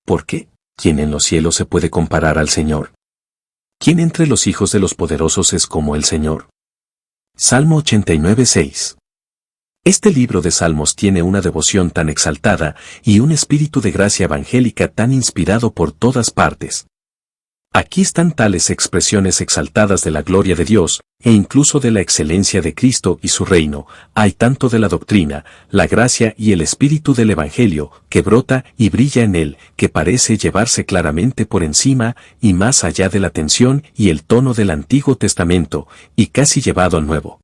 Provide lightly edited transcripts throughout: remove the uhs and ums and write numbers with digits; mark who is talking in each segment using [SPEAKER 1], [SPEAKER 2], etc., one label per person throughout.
[SPEAKER 1] ¿Por qué? ¿Quién en los cielos se puede comparar al Señor? ¿Quién entre los hijos de los poderosos es como el Señor? Salmo 89:6. Este libro de Salmos tiene una devoción tan exaltada y un espíritu de gracia evangélica tan inspirado por todas partes. Aquí están tales expresiones exaltadas de la gloria de Dios, e incluso de la excelencia de Cristo y su reino. Hay tanto de la doctrina, la gracia y el espíritu del Evangelio, que brota y brilla en él, que parece llevarse claramente por encima y más allá de la tensión y el tono del Antiguo Testamento, y casi llevado al Nuevo.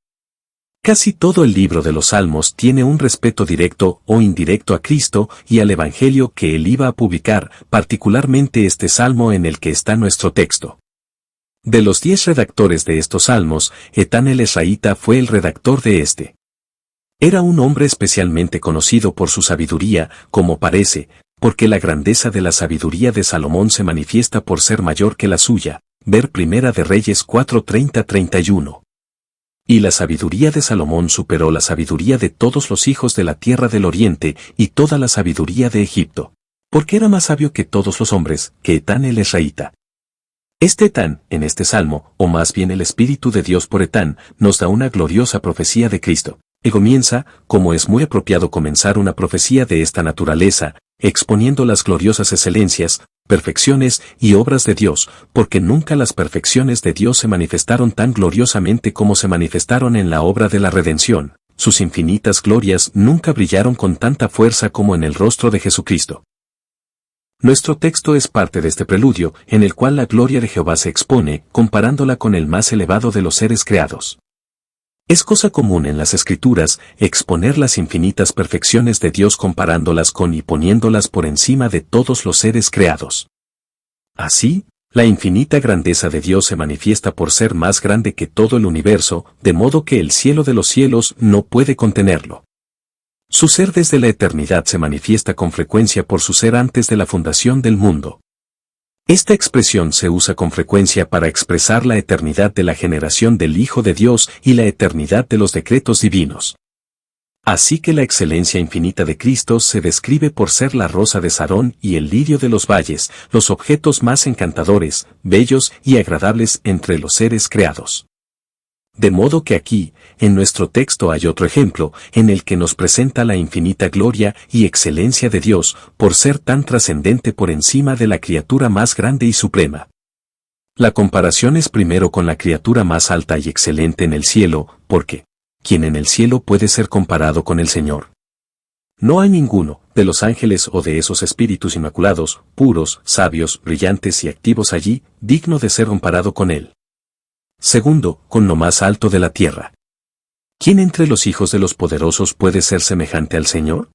[SPEAKER 1] Casi todo el libro de los Salmos tiene un respeto directo o indirecto a Cristo y al Evangelio que él iba a publicar, particularmente este salmo en el que está nuestro texto. De los 10 redactores de estos salmos, Etán el Esraíta fue el redactor de este. Era un hombre especialmente conocido por su sabiduría, como parece, porque la grandeza de la sabiduría de Salomón se manifiesta por ser mayor que la suya. Ver Primera de Reyes 4:30-31. Y la sabiduría de Salomón superó la sabiduría de todos los hijos de la tierra del oriente y toda la sabiduría de Egipto. Porque era más sabio que todos los hombres, que Etán el Esraíta. Este Etán, en este salmo, o más bien el Espíritu de Dios por Etán, nos da una gloriosa profecía de Cristo. Y comienza, como es muy apropiado comenzar una profecía de esta naturaleza, exponiendo las gloriosas excelencias, perfecciones y obras de Dios, porque nunca las perfecciones de Dios se manifestaron tan gloriosamente como se manifestaron en la obra de la redención. Sus infinitas glorias nunca brillaron con tanta fuerza como en el rostro de Jesucristo. Nuestro texto es parte de este preludio, en el cual la gloria de Jehová se expone, comparándola con el más elevado de los seres creados. Es cosa común en las Escrituras exponer las infinitas perfecciones de Dios comparándolas con y poniéndolas por encima de todos los seres creados. Así, la infinita grandeza de Dios se manifiesta por ser más grande que todo el universo, de modo que el cielo de los cielos no puede contenerlo. Su ser desde la eternidad se manifiesta con frecuencia por su ser antes de la fundación del mundo. Esta expresión se usa con frecuencia para expresar la eternidad de la generación del Hijo de Dios y la eternidad de los decretos divinos. Así que la excelencia infinita de Cristo se describe por ser la rosa de Sarón y el lirio de los valles, los objetos más encantadores, bellos y agradables entre los seres creados. De modo que aquí, en nuestro texto hay otro ejemplo, en el que nos presenta la infinita gloria y excelencia de Dios, por ser tan trascendente por encima de la criatura más grande y suprema. La comparación es primero con la criatura más alta y excelente en el cielo, porque, ¿quién en el cielo puede ser comparado con el Señor? No hay ninguno, de los ángeles o de esos espíritus inmaculados, puros, sabios, brillantes y activos allí, digno de ser comparado con Él. Segundo, con lo más alto de la tierra. ¿Quién entre los hijos de los poderosos puede ser semejante al Señor?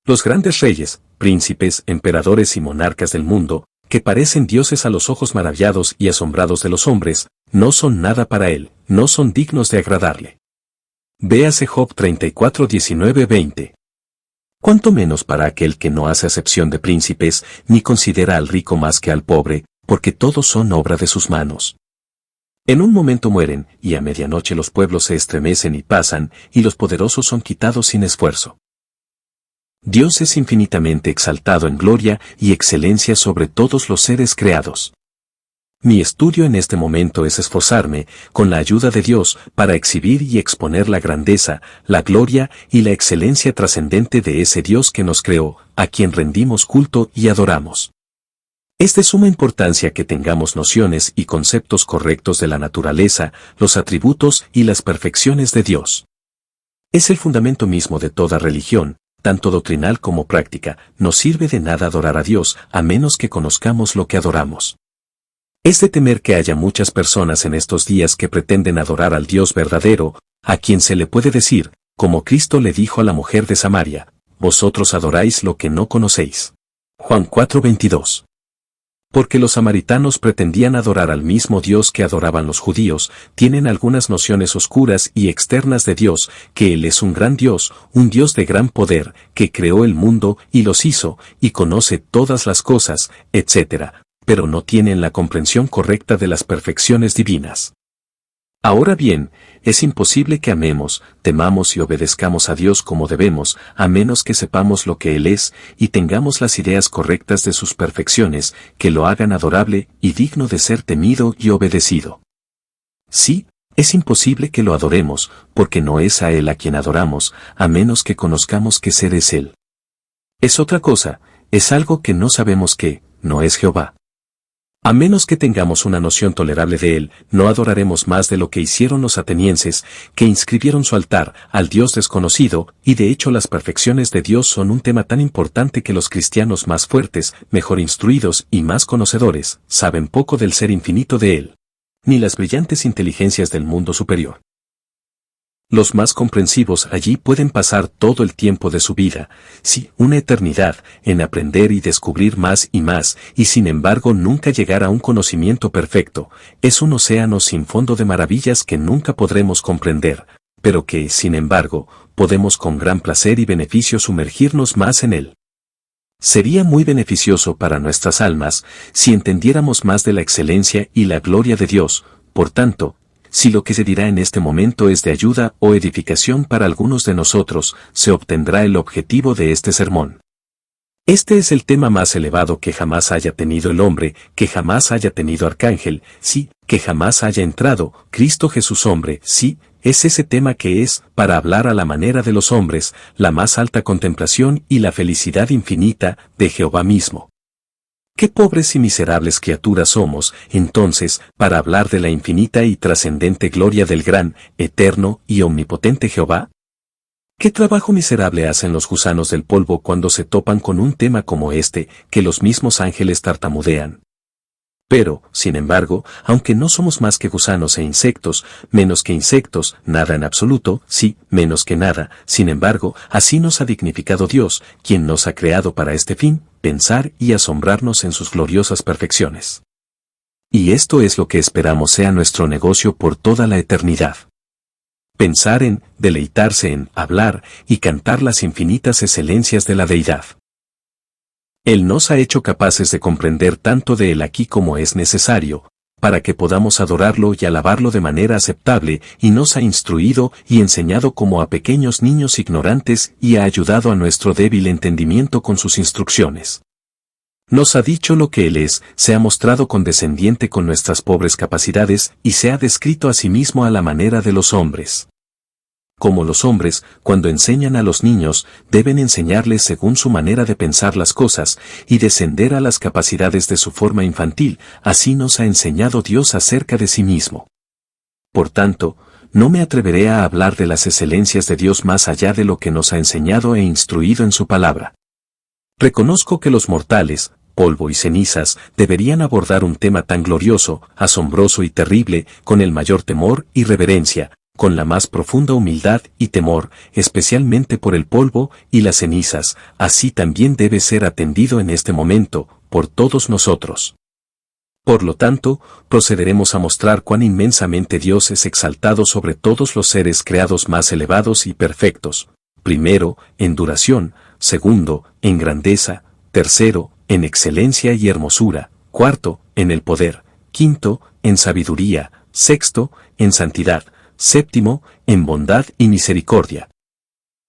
[SPEAKER 1] Los grandes reyes, príncipes, emperadores y monarcas del mundo, que parecen dioses a los ojos maravillados y asombrados de los hombres, no son nada para Él, no son dignos de agradarle. Véase Job 34:19-20. Cuanto menos para aquel que no hace acepción de príncipes, ni considera al rico más que al pobre, porque todos son obra de sus manos. En un momento mueren, y a medianoche los pueblos se estremecen y pasan, y los poderosos son quitados sin esfuerzo. Dios es infinitamente exaltado en gloria y excelencia sobre todos los seres creados. Mi estudio en este momento es esforzarme, con la ayuda de Dios, para exhibir y exponer la grandeza, la gloria y la excelencia trascendente de ese Dios que nos creó, a quien rendimos culto y adoramos. Es de suma importancia que tengamos nociones y conceptos correctos de la naturaleza, los atributos y las perfecciones de Dios. Es el fundamento mismo de toda religión, tanto doctrinal como práctica. No sirve de nada adorar a Dios a menos que conozcamos lo que adoramos. Es de temer que haya muchas personas en estos días que pretenden adorar al Dios verdadero, a quien se le puede decir, como Cristo le dijo a la mujer de Samaria, vosotros adoráis lo que no conocéis. Juan 4:22. Porque los samaritanos pretendían adorar al mismo Dios que adoraban los judíos, tienen algunas nociones oscuras y externas de Dios, que Él es un gran Dios, un Dios de gran poder, que creó el mundo y los hizo, y conoce todas las cosas, etc., pero no tienen la comprensión correcta de las perfecciones divinas. Ahora bien, es imposible que amemos, temamos y obedezcamos a Dios como debemos, a menos que sepamos lo que Él es, y tengamos las ideas correctas de sus perfecciones, que lo hagan adorable y digno de ser temido y obedecido. Sí, es imposible que lo adoremos, porque no es a Él a quien adoramos, a menos que conozcamos qué ser es Él. Es otra cosa, es algo que no sabemos qué, no es Jehová. A menos que tengamos una noción tolerable de Él, no adoraremos más de lo que hicieron los atenienses, que inscribieron su altar al Dios desconocido, y de hecho las perfecciones de Dios son un tema tan importante que los cristianos más fuertes, mejor instruidos y más conocedores, saben poco del ser infinito de Él, ni las brillantes inteligencias del mundo superior. Los más comprensivos allí pueden pasar todo el tiempo de su vida, sí, una eternidad, en aprender y descubrir más, y sin embargo nunca llegar a un conocimiento perfecto. Es un océano sin fondo de maravillas que nunca podremos comprender, pero que, sin embargo, podemos con gran placer y beneficio sumergirnos más en él. Sería muy beneficioso para nuestras almas si entendiéramos más de la excelencia y la gloria de Dios. Por tanto, si lo que se dirá en este momento es de ayuda o edificación para algunos de nosotros, se obtendrá el objetivo de este sermón. Este es el tema más elevado que jamás haya tenido el hombre, que jamás haya tenido arcángel, sí, que jamás haya entrado, Cristo Jesús hombre, sí, es ese tema que es, para hablar a la manera de los hombres, la más alta contemplación y la felicidad infinita de Jehová mismo. Qué pobres y miserables criaturas somos, entonces, para hablar de la infinita y trascendente gloria del gran, eterno y omnipotente Jehová. ¿Qué trabajo miserable hacen los gusanos del polvo cuando se topan con un tema como este, que los mismos ángeles tartamudean? Pero, sin embargo, aunque no somos más que gusanos e insectos, menos que insectos, nada en absoluto, sí, menos que nada, sin embargo, así nos ha dignificado Dios, quien nos ha creado para este fin, pensar y asombrarnos en sus gloriosas perfecciones. Y esto es lo que esperamos sea nuestro negocio por toda la eternidad. Pensar en, deleitarse en, hablar y cantar las infinitas excelencias de la Deidad. Él nos ha hecho capaces de comprender tanto de Él aquí como es necesario, para que podamos adorarlo y alabarlo de manera aceptable, y nos ha instruido y enseñado como a pequeños niños ignorantes y ha ayudado a nuestro débil entendimiento con sus instrucciones. Nos ha dicho lo que Él es, se ha mostrado condescendiente con nuestras pobres capacidades y se ha descrito a sí mismo a la manera de los hombres. Como los hombres, cuando enseñan a los niños, deben enseñarles según su manera de pensar las cosas, y descender a las capacidades de su forma infantil, así nos ha enseñado Dios acerca de sí mismo. Por tanto, no me atreveré a hablar de las excelencias de Dios más allá de lo que nos ha enseñado e instruido en su palabra. Reconozco que los mortales, polvo y cenizas, deberían abordar un tema tan glorioso, asombroso y terrible, con el mayor temor y reverencia, con la más profunda humildad y temor, especialmente por el polvo y las cenizas, así también debe ser atendido en este momento, por todos nosotros. Por lo tanto, procederemos a mostrar cuán inmensamente Dios es exaltado sobre todos los seres creados más elevados y perfectos. Primero, en duración, segundo, en grandeza, tercero, en excelencia y hermosura, cuarto, en el poder, quinto, en sabiduría, sexto, en santidad, séptimo, en bondad y misericordia.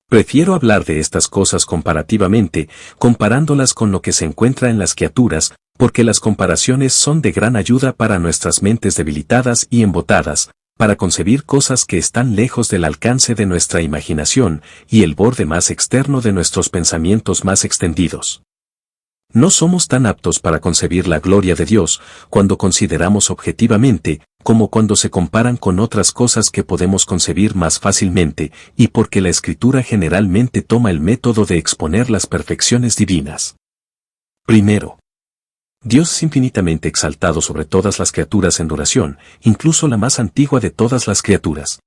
[SPEAKER 1] Prefiero hablar de estas cosas comparativamente, comparándolas con lo que se encuentra en las criaturas, porque las comparaciones son de gran ayuda para nuestras mentes debilitadas y embotadas, para concebir cosas que están lejos del alcance de nuestra imaginación y el borde más externo de nuestros pensamientos más extendidos. No somos tan aptos para concebir la gloria de Dios cuando consideramos objetivamente, como cuando se comparan con otras cosas que podemos concebir más fácilmente, y porque la Escritura generalmente toma el método de exponer las perfecciones divinas. Primero, Dios es infinitamente exaltado sobre todas las criaturas en duración, incluso la más antigua de todas las criaturas.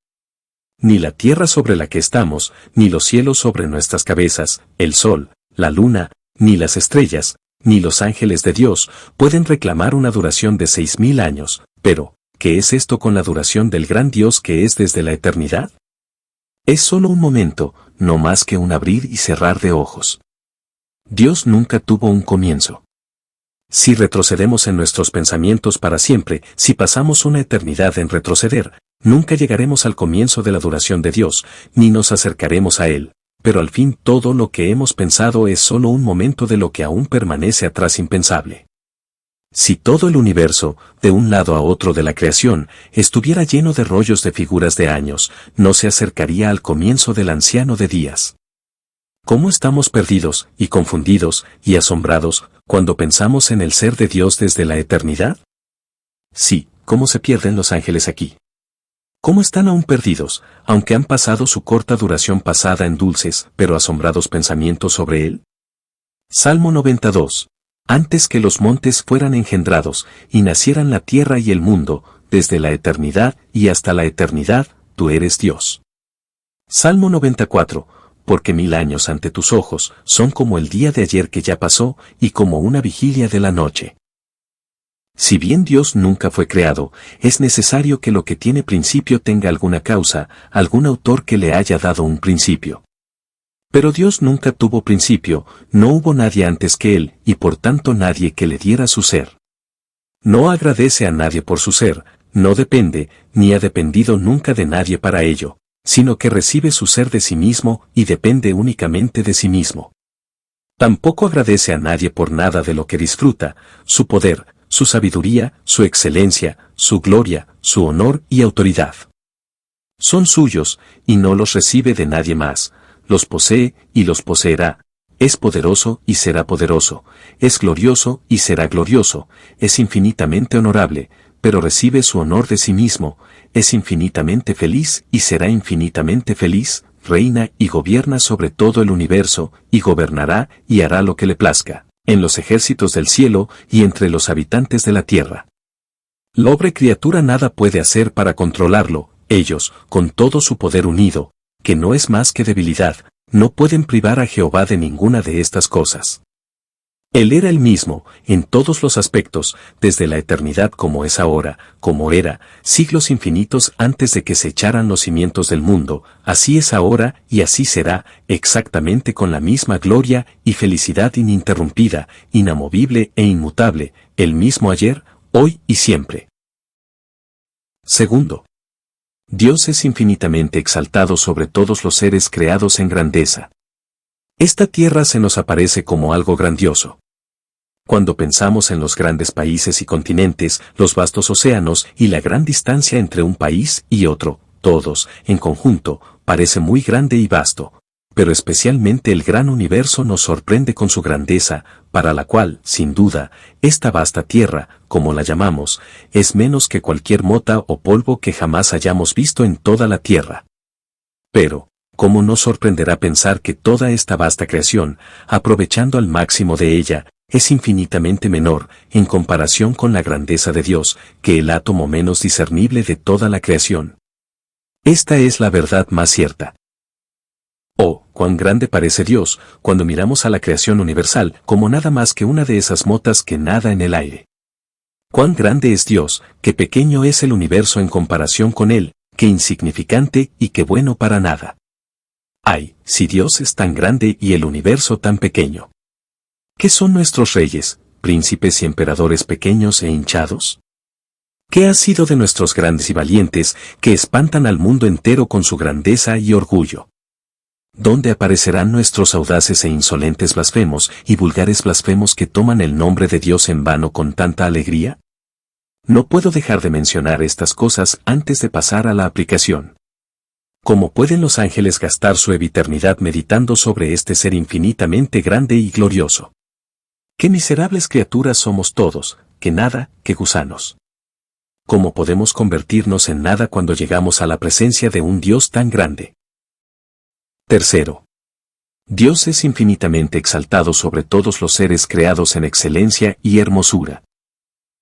[SPEAKER 1] Ni la tierra sobre la que estamos, ni los cielos sobre nuestras cabezas, el sol, la luna, ni las estrellas, ni los ángeles de Dios, pueden reclamar una duración de 6.000 años, pero, ¿qué es esto con la duración del gran Dios que es desde la eternidad? Es solo un momento, no más que un abrir y cerrar de ojos. Dios nunca tuvo un comienzo. Si retrocedemos en nuestros pensamientos para siempre, si pasamos una eternidad en retroceder, nunca llegaremos al comienzo de la duración de Dios, ni nos acercaremos a Él, pero al fin todo lo que hemos pensado es solo un momento de lo que aún permanece atrás impensable. Si todo el universo, de un lado a otro de la creación, estuviera lleno de rollos de figuras de años, no se acercaría al comienzo del anciano de días. ¿Cómo estamos perdidos, y confundidos, y asombrados, cuando pensamos en el ser de Dios desde la eternidad? Sí, ¿cómo se pierden los ángeles aquí? ¿Cómo están aún perdidos, aunque han pasado su corta duración pasada en dulces, pero asombrados pensamientos sobre Él? Salmo 92. Antes que los montes fueran engendrados, y nacieran la tierra y el mundo, desde la eternidad y hasta la eternidad, tú eres Dios. Salmo 94. Porque 1000 años ante tus ojos son como el día de ayer que ya pasó, y como una vigilia de la noche. Si bien Dios nunca fue creado, es necesario que lo que tiene principio tenga alguna causa, algún autor que le haya dado un principio. Pero Dios nunca tuvo principio, no hubo nadie antes que Él, y por tanto nadie que le diera su ser. No agradece a nadie por su ser, no depende, ni ha dependido nunca de nadie para ello, sino que recibe su ser de sí mismo y depende únicamente de sí mismo. Tampoco agradece a nadie por nada de lo que disfruta, su poder, su sabiduría, su excelencia, su gloria, su honor y autoridad. Son suyos, y no los recibe de nadie más, los posee y los poseerá, es poderoso y será poderoso, es glorioso y será glorioso, es infinitamente honorable, pero recibe su honor de sí mismo, es infinitamente feliz y será infinitamente feliz, reina y gobierna sobre todo el universo, y gobernará y hará lo que le plazca, en los ejércitos del cielo y entre los habitantes de la tierra. La pobre criatura nada puede hacer para controlarlo, ellos, con todo su poder unido, que no es más que debilidad, no pueden privar a Jehová de ninguna de estas cosas. Él era el mismo, en todos los aspectos, desde la eternidad como es ahora, como era, siglos infinitos antes de que se echaran los cimientos del mundo, así es ahora y así será, exactamente con la misma gloria y felicidad ininterrumpida, inamovible e inmutable, el mismo ayer, hoy y siempre. Segundo, Dios es infinitamente exaltado sobre todos los seres creados en grandeza. Esta tierra se nos aparece como algo grandioso. Cuando pensamos en los grandes países y continentes, los vastos océanos y la gran distancia entre un país y otro, todos, en conjunto, parece muy grande y vasto, pero especialmente el gran universo nos sorprende con su grandeza, para la cual, sin duda, esta vasta tierra, como la llamamos, es menos que cualquier mota o polvo que jamás hayamos visto en toda la tierra. Pero, ¿cómo nos sorprenderá pensar que toda esta vasta creación, aprovechando al máximo de ella, es infinitamente menor, en comparación con la grandeza de Dios, que el átomo menos discernible de toda la creación? Esta es la verdad más cierta. Oh, cuán grande parece Dios, cuando miramos a la creación universal como nada más que una de esas motas que nada en el aire. Cuán grande es Dios, qué pequeño es el universo en comparación con Él, qué insignificante y qué bueno para nada. Ay, si Dios es tan grande y el universo tan pequeño. ¿Qué son nuestros reyes, príncipes y emperadores pequeños e hinchados? ¿Qué ha sido de nuestros grandes y valientes, que espantan al mundo entero con su grandeza y orgullo? ¿Dónde aparecerán nuestros audaces e insolentes blasfemos y vulgares blasfemos que toman el nombre de Dios en vano con tanta alegría? No puedo dejar de mencionar estas cosas antes de pasar a la aplicación. ¿Cómo pueden los ángeles gastar su eternidad meditando sobre este ser infinitamente grande y glorioso? ¡Qué miserables criaturas somos todos, que nada, que gusanos! ¿Cómo podemos convertirnos en nada cuando llegamos a la presencia de un Dios tan grande? Tercero, Dios es infinitamente exaltado sobre todos los seres creados en excelencia y hermosura.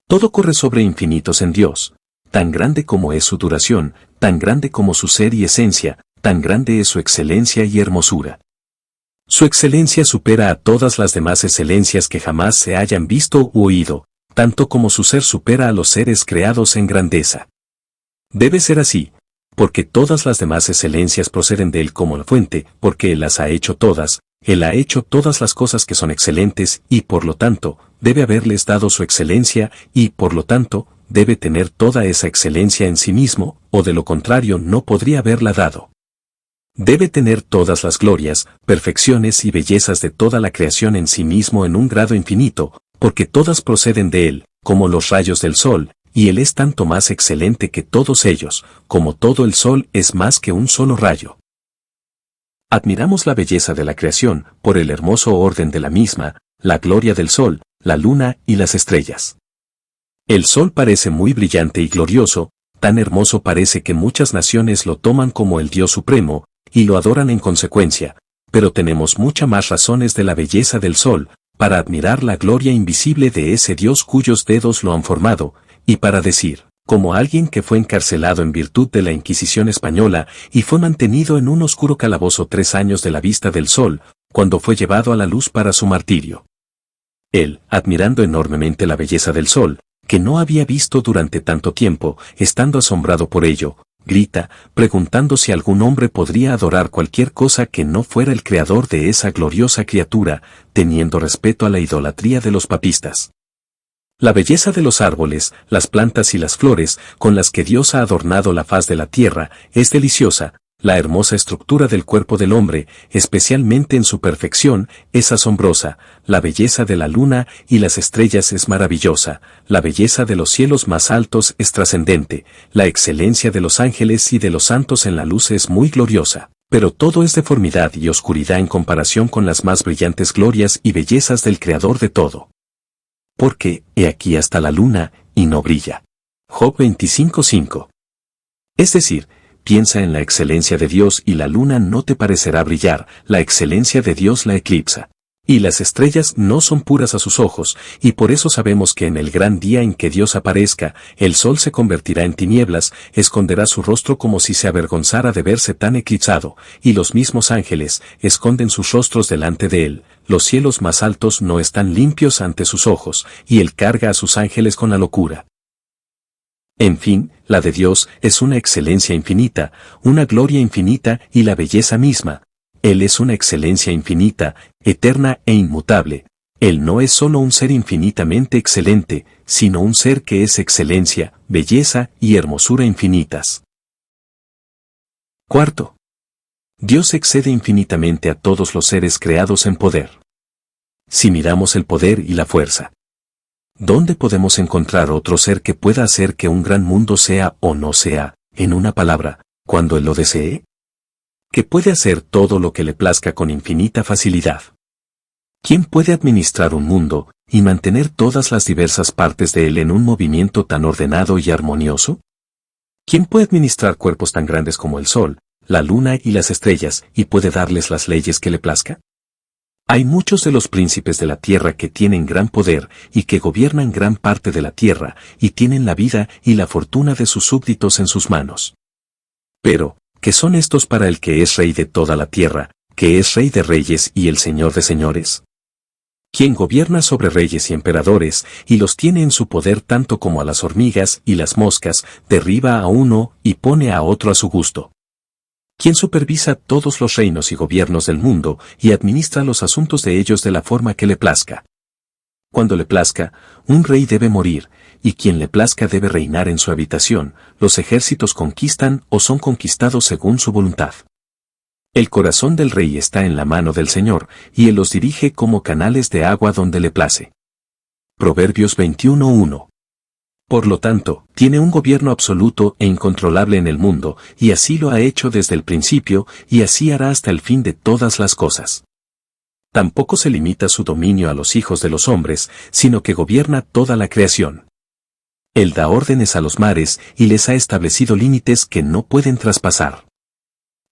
[SPEAKER 1] Todo corre sobre infinitos en Dios, tan grande como es su duración, tan grande como su ser y esencia, tan grande es su excelencia y hermosura. Su excelencia supera a todas las demás excelencias que jamás se hayan visto u oído, tanto como su ser supera a los seres creados en grandeza. Debe ser así, porque todas las demás excelencias proceden de Él como la fuente, porque Él las ha hecho todas, Él ha hecho todas las cosas que son excelentes y por lo tanto, debe haberles dado su excelencia y, por lo tanto, debe tener toda esa excelencia en sí mismo, o de lo contrario no podría haberla dado. Debe tener todas las glorias, perfecciones y bellezas de toda la creación en sí mismo en un grado infinito, porque todas proceden de Él, como los rayos del sol, y Él es tanto más excelente que todos ellos, como todo el sol es más que un solo rayo. Admiramos la belleza de la creación, por el hermoso orden de la misma, la gloria del sol, la luna y las estrellas. El sol parece muy brillante y glorioso, tan hermoso parece que muchas naciones lo toman como el Dios supremo, y lo adoran en consecuencia, pero tenemos muchas más razones de la belleza del sol, para admirar la gloria invisible de ese Dios cuyos dedos lo han formado, y para decir, como alguien que fue encarcelado en virtud de la Inquisición española y fue mantenido en un oscuro calabozo 3 años de la vista del sol, cuando fue llevado a la luz para su martirio. Él, admirando enormemente la belleza del sol, que no había visto durante tanto tiempo, estando asombrado por ello, grita, preguntando si algún hombre podría adorar cualquier cosa que no fuera el creador de esa gloriosa criatura, teniendo respeto a la idolatría de los papistas. La belleza de los árboles, las plantas y las flores, con las que Dios ha adornado la faz de la tierra, es deliciosa. La hermosa estructura del cuerpo del hombre, especialmente en su perfección, es asombrosa, la belleza de la luna y las estrellas es maravillosa, la belleza de los cielos más altos es trascendente, la excelencia de los ángeles y de los santos en la luz es muy gloriosa, pero todo es deformidad y oscuridad en comparación con las más brillantes glorias y bellezas del Creador de todo. Porque, he aquí hasta la luna, y no brilla. Job 25:5. Es decir, piensa en la excelencia de Dios y la luna no te parecerá brillar, la excelencia de Dios la eclipsa. Y las estrellas no son puras a sus ojos, y por eso sabemos que en el gran día en que Dios aparezca, el sol se convertirá en tinieblas, esconderá su rostro como si se avergonzara de verse tan eclipsado, y los mismos ángeles esconden sus rostros delante de él, los cielos más altos no están limpios ante sus ojos, y él carga a sus ángeles con la locura. En fin, la de Dios es una excelencia infinita, una gloria infinita y la belleza misma. Él es una excelencia infinita, eterna e inmutable. Él no es solo un ser infinitamente excelente, sino un ser que es excelencia, belleza y hermosura infinitas. Cuarto. Dios excede infinitamente a todos los seres creados en poder. Si miramos el poder y la fuerza, ¿dónde podemos encontrar otro ser que pueda hacer que un gran mundo sea o no sea, en una palabra, cuando él lo desee? Que puede hacer todo lo que le plazca con infinita facilidad. ¿Quién puede administrar un mundo y mantener todas las diversas partes de él en un movimiento tan ordenado y armonioso? ¿Quién puede administrar cuerpos tan grandes como el sol, la luna y las estrellas y puede darles las leyes que le plazca? Hay muchos de los príncipes de la tierra que tienen gran poder y que gobiernan gran parte de la tierra y tienen la vida y la fortuna de sus súbditos en sus manos. Pero, ¿qué son estos para el que es rey de toda la tierra, que es rey de reyes y el señor de señores? Quien gobierna sobre reyes y emperadores y los tiene en su poder tanto como a las hormigas y las moscas, derriba a uno y pone a otro a su gusto. Quien supervisa todos los reinos y gobiernos del mundo y administra los asuntos de ellos de la forma que le plazca. Cuando le plazca, un rey debe morir, y quien le plazca debe reinar en su habitación, los ejércitos conquistan o son conquistados según su voluntad. El corazón del rey está en la mano del Señor, y él los dirige como canales de agua donde le place. Proverbios 21:1. Por lo tanto, tiene un gobierno absoluto e incontrolable en el mundo, y así lo ha hecho desde el principio, y así hará hasta el fin de todas las cosas. Tampoco se limita su dominio a los hijos de los hombres, sino que gobierna toda la creación. Él da órdenes a los mares y les ha establecido límites que no pueden traspasar.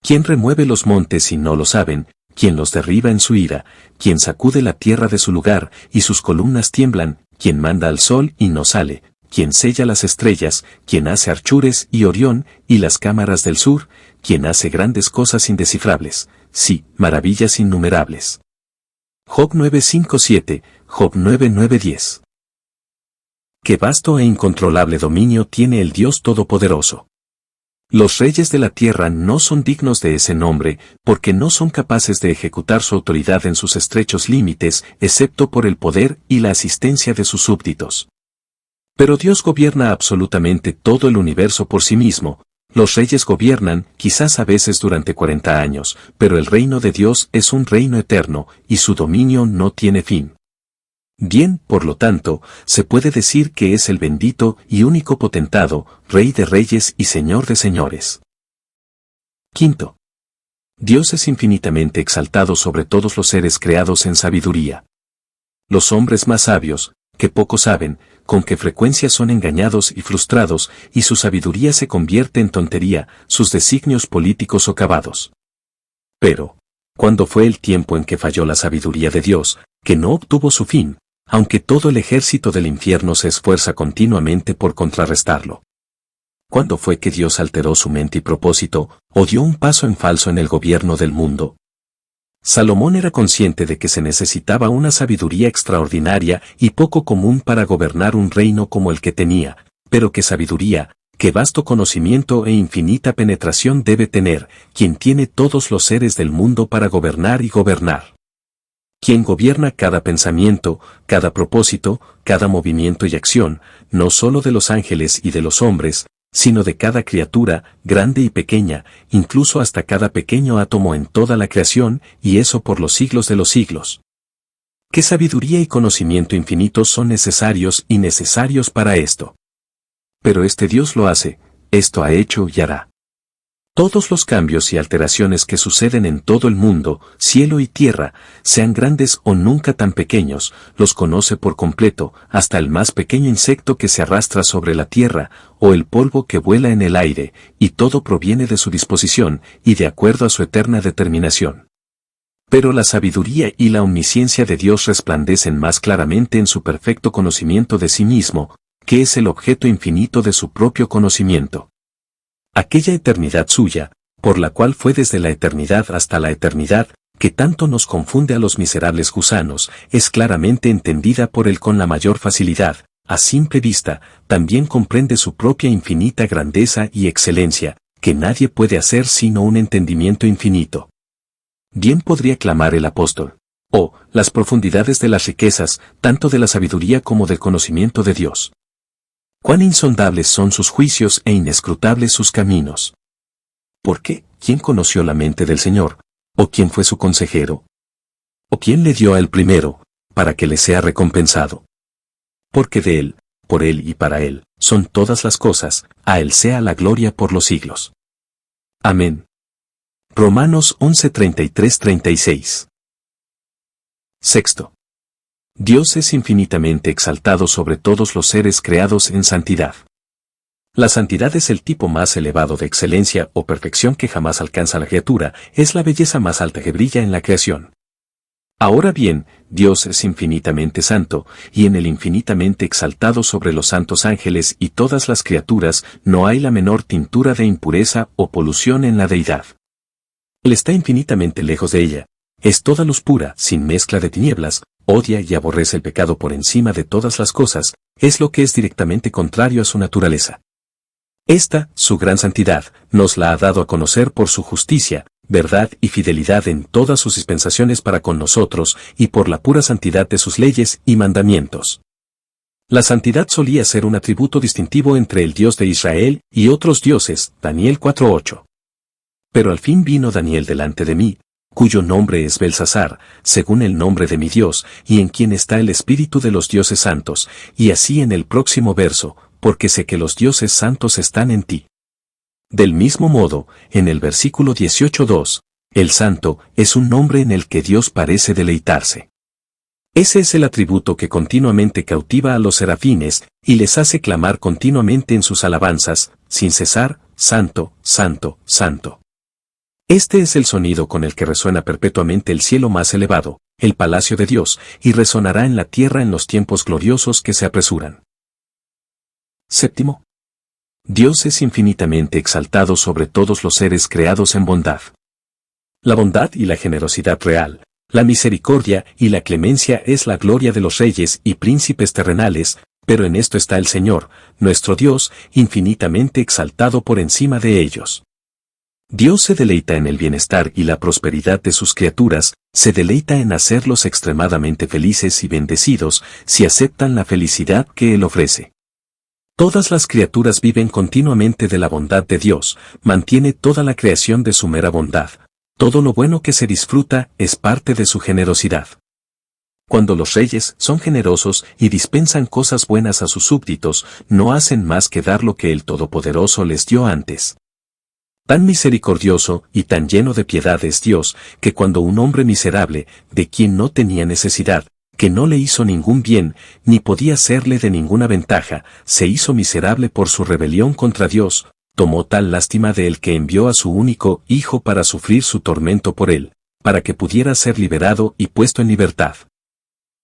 [SPEAKER 1] ¿Quién remueve los montes y no lo saben? ¿Quién los derriba en su ira? ¿Quién sacude la tierra de su lugar y sus columnas tiemblan? ¿Quién manda al sol y no sale? ¿Quién sella las estrellas? ¿Quién hace Archures y Orión y las cámaras del sur? ¿Quién hace grandes cosas indescifrables? Sí, maravillas innumerables. Job 9:5-7, Job 9:9-10. Qué vasto e incontrolable dominio tiene el Dios Todopoderoso. Los reyes de la tierra no son dignos de ese nombre, porque no son capaces de ejecutar su autoridad en sus estrechos límites, excepto por el poder y la asistencia de sus súbditos. Pero Dios gobierna absolutamente todo el universo por sí mismo. Los reyes gobiernan, quizás a veces durante 40 años, pero el reino de Dios es un reino eterno, y su dominio no tiene fin. Bien, por lo tanto, se puede decir que es el bendito y único potentado, Rey de reyes y Señor de señores. Quinto. Dios es infinitamente exaltado sobre todos los seres creados en sabiduría. Los hombres más sabios, que poco saben, con qué frecuencia son engañados y frustrados, y su sabiduría se convierte en tontería, sus designios políticos socavados. Pero, ¿cuándo fue el tiempo en que falló la sabiduría de Dios, que no obtuvo su fin, aunque todo el ejército del infierno se esfuerza continuamente por contrarrestarlo? ¿Cuándo fue que Dios alteró su mente y propósito, o dio un paso en falso en el gobierno del mundo? Salomón era consciente de que se necesitaba una sabiduría extraordinaria y poco común para gobernar un reino como el que tenía, pero qué sabiduría, qué vasto conocimiento e infinita penetración debe tener quien tiene todos los seres del mundo para gobernar y gobernar. Quien gobierna cada pensamiento, cada propósito, cada movimiento y acción, no solo de los ángeles y de los hombres, sino de cada criatura, grande y pequeña, incluso hasta cada pequeño átomo en toda la creación, y eso por los siglos de los siglos. ¿Qué sabiduría y conocimiento infinitos son necesarios y necesarios para esto? Pero este Dios lo hace, esto ha hecho y hará. Todos los cambios y alteraciones que suceden en todo el mundo, cielo y tierra, sean grandes o nunca tan pequeños, los conoce por completo, hasta el más pequeño insecto que se arrastra sobre la tierra, o el polvo que vuela en el aire, y todo proviene de su disposición, y de acuerdo a su eterna determinación. Pero la sabiduría y la omnisciencia de Dios resplandecen más claramente en su perfecto conocimiento de sí mismo, que es el objeto infinito de su propio conocimiento. Aquella eternidad suya, por la cual fue desde la eternidad hasta la eternidad, que tanto nos confunde a los miserables gusanos, es claramente entendida por él con la mayor facilidad, a simple vista, también comprende su propia infinita grandeza y excelencia, que nadie puede hacer sino un entendimiento infinito. Bien podría clamar el apóstol: oh, las profundidades de las riquezas, tanto de la sabiduría como del conocimiento de Dios. Cuán insondables son sus juicios e inescrutables sus caminos. ¿Por qué? ¿Quién conoció la mente del Señor? ¿O quién fue su consejero? ¿O quién le dio a él primero, para que le sea recompensado? Porque de él, por él y para él, son todas las cosas, a él sea la gloria por los siglos. Amén. Romanos 11:33-36. Sexto. Dios es infinitamente exaltado sobre todos los seres creados en santidad. La santidad es el tipo más elevado de excelencia o perfección que jamás alcanza la criatura, es la belleza más alta que brilla en la creación. Ahora bien, Dios es infinitamente santo, y en el infinitamente exaltado sobre los santos ángeles y todas las criaturas no hay la menor tintura de impureza o polución en la deidad. Él está infinitamente lejos de ella, es toda luz pura, sin mezcla de tinieblas, odia y aborrece el pecado por encima de todas las cosas, es lo que es directamente contrario a su naturaleza. Esta, su gran santidad, nos la ha dado a conocer por su justicia, verdad y fidelidad en todas sus dispensaciones para con nosotros y por la pura santidad de sus leyes y mandamientos. La santidad solía ser un atributo distintivo entre el Dios de Israel y otros dioses, Daniel 4:8. Pero al fin vino Daniel delante de mí, cuyo nombre es Belsasar, según el nombre de mi Dios, y en quien está el espíritu de los dioses santos, y así en el próximo verso, porque sé que los dioses santos están en ti. Del mismo modo, en el versículo 18:2, el santo es un nombre en el que Dios parece deleitarse. Ese es el atributo que continuamente cautiva a los serafines, y les hace clamar continuamente en sus alabanzas, sin cesar: Santo, Santo, Santo. Este es el sonido con el que resuena perpetuamente el cielo más elevado, el palacio de Dios, y resonará en la tierra en los tiempos gloriosos que se apresuran. Séptimo. Dios es infinitamente exaltado sobre todos los seres creados en bondad. La bondad y la generosidad real, la misericordia y la clemencia es la gloria de los reyes y príncipes terrenales, Pero en esto está el Señor, nuestro Dios, infinitamente exaltado por encima de ellos. Dios se deleita en el bienestar y la prosperidad de sus criaturas, se deleita en hacerlos extremadamente felices y bendecidos si aceptan la felicidad que Él ofrece. Todas las criaturas viven continuamente de la bondad de Dios, mantiene toda la creación de su mera bondad. Todo lo bueno que se disfruta es parte de su generosidad. Cuando los reyes son generosos y dispensan cosas buenas a sus súbditos, no hacen más que dar lo que el Todopoderoso les dio antes. Tan misericordioso y tan lleno de piedad es Dios, que cuando un hombre miserable, de quien no tenía necesidad, que no le hizo ningún bien, ni podía serle de ninguna ventaja, se hizo miserable por su rebelión contra Dios, tomó tal lástima de él que envió a su único Hijo para sufrir su tormento por él, para que pudiera ser liberado y puesto en libertad.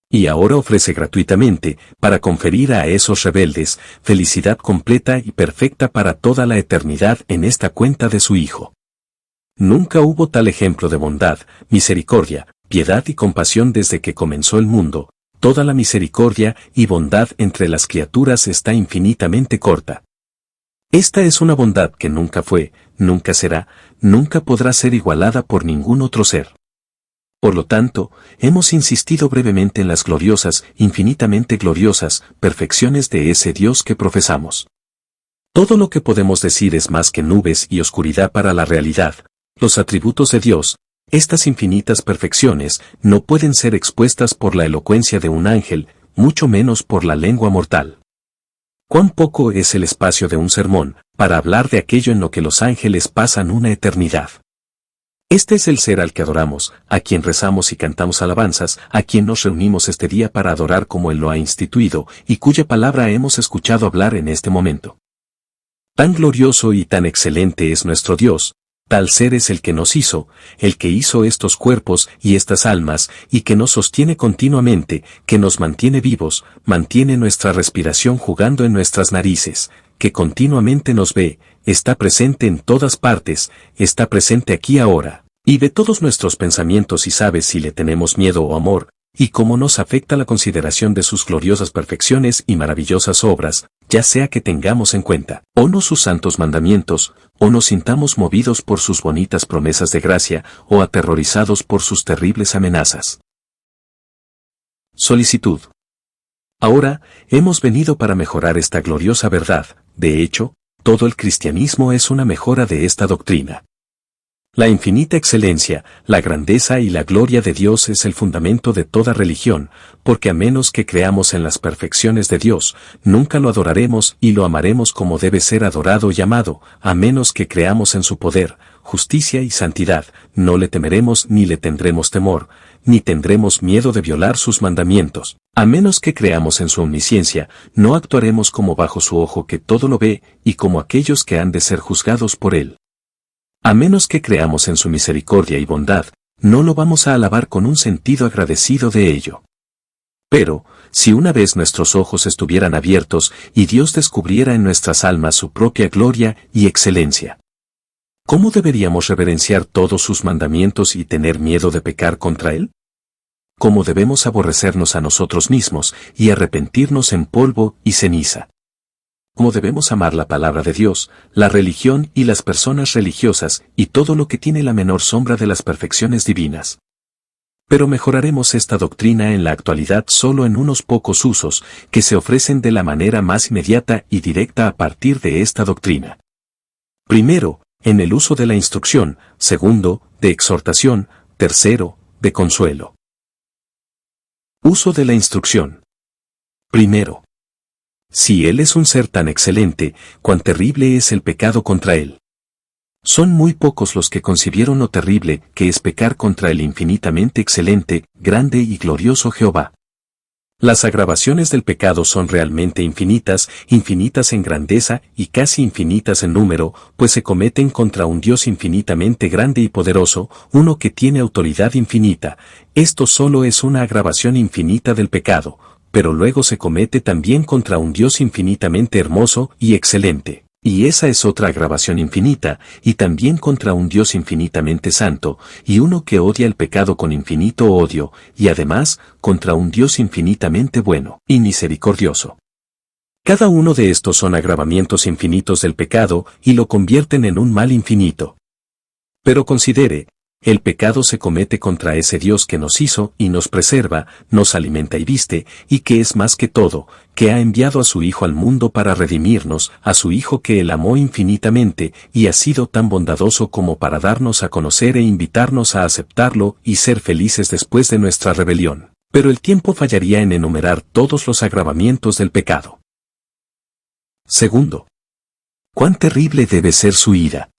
[SPEAKER 1] Y ahora ofrece gratuitamente, para conferir a esos rebeldes, felicidad completa y perfecta para toda la eternidad en esta cuenta de su Hijo. Nunca hubo tal ejemplo de bondad, misericordia, piedad y compasión desde que comenzó el mundo. Toda la misericordia y bondad entre las criaturas está infinitamente corta. Esta es una bondad que nunca fue, nunca será, nunca podrá ser igualada por ningún otro ser. Por lo tanto, hemos insistido brevemente en las gloriosas, infinitamente gloriosas, perfecciones de ese Dios que profesamos. Todo lo que podemos decir es más que nubes y oscuridad para la realidad. Los atributos de Dios, estas infinitas perfecciones, no pueden ser expuestas por la elocuencia de un ángel, mucho menos por la lengua mortal. Cuán poco es el espacio de un sermón, para hablar de aquello en lo que los ángeles pasan una eternidad. Este es el ser al que adoramos, a quien rezamos y cantamos alabanzas, a quien nos reunimos este día para adorar como Él lo ha instituido, y cuya palabra hemos escuchado hablar en este momento. Tan glorioso y tan excelente es nuestro Dios, tal ser es el que nos hizo, el que hizo estos cuerpos y estas almas, y que nos sostiene continuamente, que nos mantiene vivos, mantiene nuestra respiración jugando en nuestras narices, que continuamente nos ve, está presente en todas partes, está presente aquí ahora, y ve todos nuestros pensamientos y sabe si le tenemos miedo o amor, y cómo nos afecta la consideración de sus gloriosas perfecciones y maravillosas obras, ya sea que tengamos en cuenta, o no sus santos mandamientos, o nos sintamos movidos por sus bonitas promesas de gracia, o aterrorizados por sus terribles amenazas. Solicitud. Ahora, hemos venido para mejorar esta gloriosa verdad, de hecho, todo el cristianismo es una mejora de esta doctrina. La infinita excelencia, la grandeza y la gloria de Dios es el fundamento de toda religión, porque a menos que creamos en las perfecciones de Dios, nunca lo adoraremos y lo amaremos como debe ser adorado y amado, a menos que creamos en su poder, justicia y santidad, no le temeremos ni le tendremos temor, ni tendremos miedo de violar sus mandamientos. A menos que creamos en su omnisciencia, no actuaremos como bajo su ojo que todo lo ve y como aquellos que han de ser juzgados por él. A menos que creamos en su misericordia y bondad, no lo vamos a alabar con un sentido agradecido de ello. Pero, si una vez nuestros ojos estuvieran abiertos y Dios descubriera en nuestras almas su propia gloria y excelencia, ¿cómo deberíamos reverenciar todos sus mandamientos y tener miedo de pecar contra él? ¿Cómo debemos aborrecernos a nosotros mismos y arrepentirnos en polvo y ceniza? ¿Cómo debemos amar la palabra de Dios, la religión y las personas religiosas y todo lo que tiene la menor sombra de las perfecciones divinas? Pero mejoraremos esta doctrina en la actualidad solo en unos pocos usos que se ofrecen de la manera más inmediata y directa a partir de esta doctrina. Primero, en el uso de la instrucción; segundo, de exhortación; tercero, de consuelo. Uso de la instrucción. Primero. Si Él es un ser tan excelente, cuán terrible es el pecado contra Él. Son muy pocos los que concibieron lo terrible que es pecar contra el infinitamente excelente, grande y glorioso Jehová. Las agravaciones del pecado son realmente infinitas, infinitas en grandeza y casi infinitas en número, pues se cometen contra un Dios infinitamente grande y poderoso, uno que tiene autoridad infinita. Esto solo es una agravación infinita del pecado, pero luego se comete también contra un Dios infinitamente hermoso y excelente. Y esa es otra agravación infinita, y también contra un Dios infinitamente santo, y uno que odia el pecado con infinito odio, y además, contra un Dios infinitamente bueno y misericordioso. Cada uno de estos son agravamientos infinitos del pecado y lo convierten en un mal infinito. Pero considere, el pecado se comete contra ese Dios que nos hizo y nos preserva, nos alimenta y viste, y que es más que todo, que ha enviado a su Hijo al mundo para redimirnos, a su Hijo que Él amó infinitamente, y ha sido tan bondadoso como para darnos a conocer e invitarnos a aceptarlo y ser felices después de nuestra rebelión. Pero el tiempo fallaría en enumerar todos los agravamientos del pecado. Segundo, ¿cuán terrible debe ser su ira?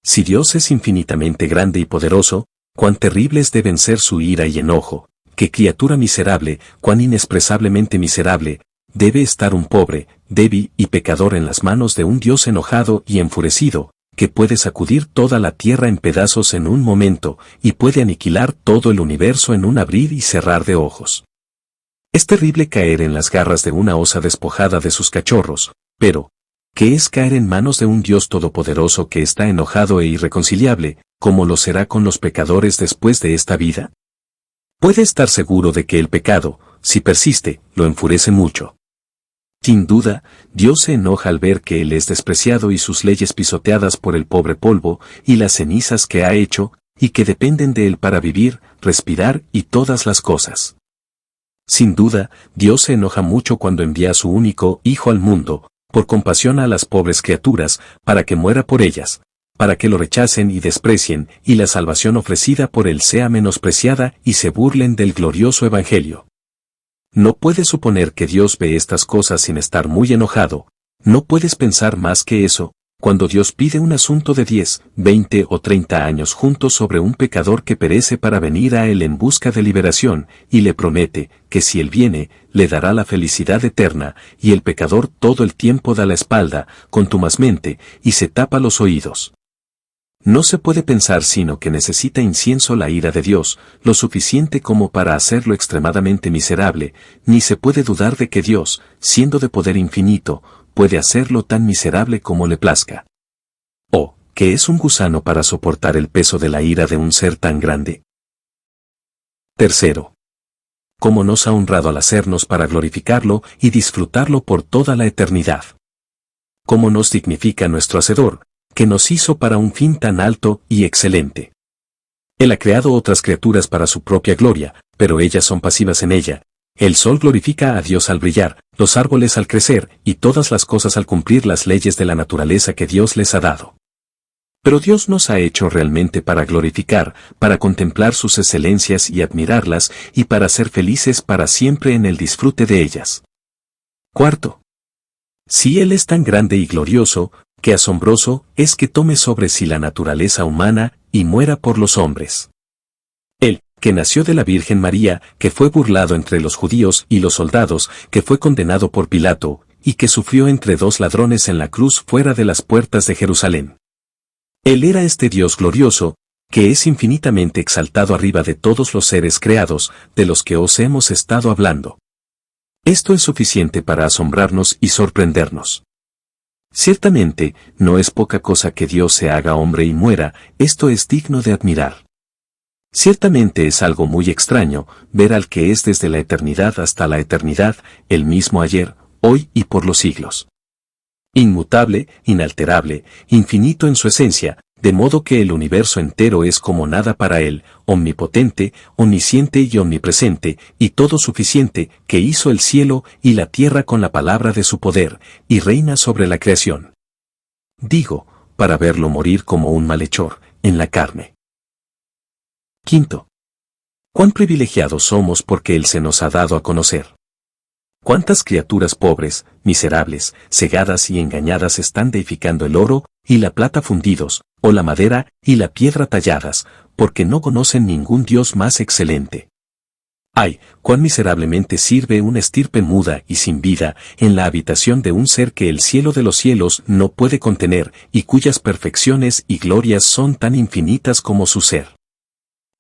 [SPEAKER 1] Si Dios es infinitamente grande y poderoso, cuán terribles deben ser su ira y enojo. Qué criatura miserable, cuán inexpresablemente miserable, debe estar un pobre, débil y pecador en las manos de un Dios enojado y enfurecido, que puede sacudir toda la tierra en pedazos en un momento, y puede aniquilar todo el universo en un abrir y cerrar de ojos. Es terrible caer en las garras de una osa despojada de sus cachorros, pero, ¿qué es caer en manos de un Dios todopoderoso que está enojado e irreconciliable, como lo será con los pecadores después de esta vida? Puede estar seguro de que el pecado, si persiste, lo enfurece mucho. Sin duda, Dios se enoja al ver que Él es despreciado y sus leyes pisoteadas por el pobre polvo y las cenizas que ha hecho, y que dependen de Él para vivir, respirar y todas las cosas. Sin duda, Dios se enoja mucho cuando envía a su único Hijo al mundo, por compasión a las pobres criaturas, para que muera por ellas, para que lo rechacen y desprecien, y la salvación ofrecida por Él sea menospreciada y se burlen del glorioso Evangelio. No puedes suponer que Dios ve estas cosas sin estar muy enojado, no puedes pensar más que eso, cuando Dios pide un asunto de 10, 20 o 30 años juntos sobre un pecador que perece para venir a Él en busca de liberación, y le promete, que si Él viene, le dará la felicidad eterna, y el pecador todo el tiempo da la espalda, contumazmente, y se tapa los oídos. No se puede pensar sino que necesita incienso la ira de Dios, lo suficiente como para hacerlo extremadamente miserable, ni se puede dudar de que Dios, siendo de poder infinito, puede hacerlo tan miserable como le plazca. ¿O qué es un gusano para soportar el peso de la ira de un ser tan grande? Tercero, ¿cómo nos ha honrado al hacernos para glorificarlo y disfrutarlo por toda la eternidad? ¿Cómo nos dignifica nuestro Hacedor, que nos hizo para un fin tan alto y excelente? Él ha creado otras criaturas para su propia gloria, pero ellas son pasivas en ella. El sol glorifica a Dios al brillar, los árboles al crecer, y todas las cosas al cumplir las leyes de la naturaleza que Dios les ha dado. Pero Dios nos ha hecho realmente para glorificar, para contemplar sus excelencias y admirarlas, y para ser felices para siempre en el disfrute de ellas. Cuarto, si Él es tan grande y glorioso, qué asombroso es que tome sobre sí la naturaleza humana y muera por los hombres. Él, que nació de la Virgen María, que fue burlado entre los judíos y los soldados, que fue condenado por Pilato, y que sufrió entre dos ladrones en la cruz fuera de las puertas de Jerusalén. Él era este Dios glorioso, que es infinitamente exaltado arriba de todos los seres creados, de los que os hemos estado hablando. Esto es suficiente para asombrarnos y sorprendernos. Ciertamente, no es poca cosa que Dios se haga hombre y muera, esto es digno de admirar. Ciertamente es algo muy extraño, ver al que es desde la eternidad hasta la eternidad, el mismo ayer, hoy y por los siglos. Inmutable, inalterable, infinito en su esencia, de modo que el universo entero es como nada para Él, omnipotente, omnisciente y omnipresente, y todo suficiente, que hizo el cielo y la tierra con la palabra de su poder, y reina sobre la creación. Digo, para verlo morir como un malhechor, en la carne. Quinto, cuán privilegiados somos porque Él se nos ha dado a conocer. Cuántas criaturas pobres, miserables, cegadas y engañadas están deificando el oro y la plata fundidos, o la madera y la piedra talladas, porque no conocen ningún Dios más excelente. Ay, cuán miserablemente sirve una estirpe muda y sin vida en la habitación de un ser que el cielo de los cielos no puede contener y cuyas perfecciones y glorias son tan infinitas como su ser.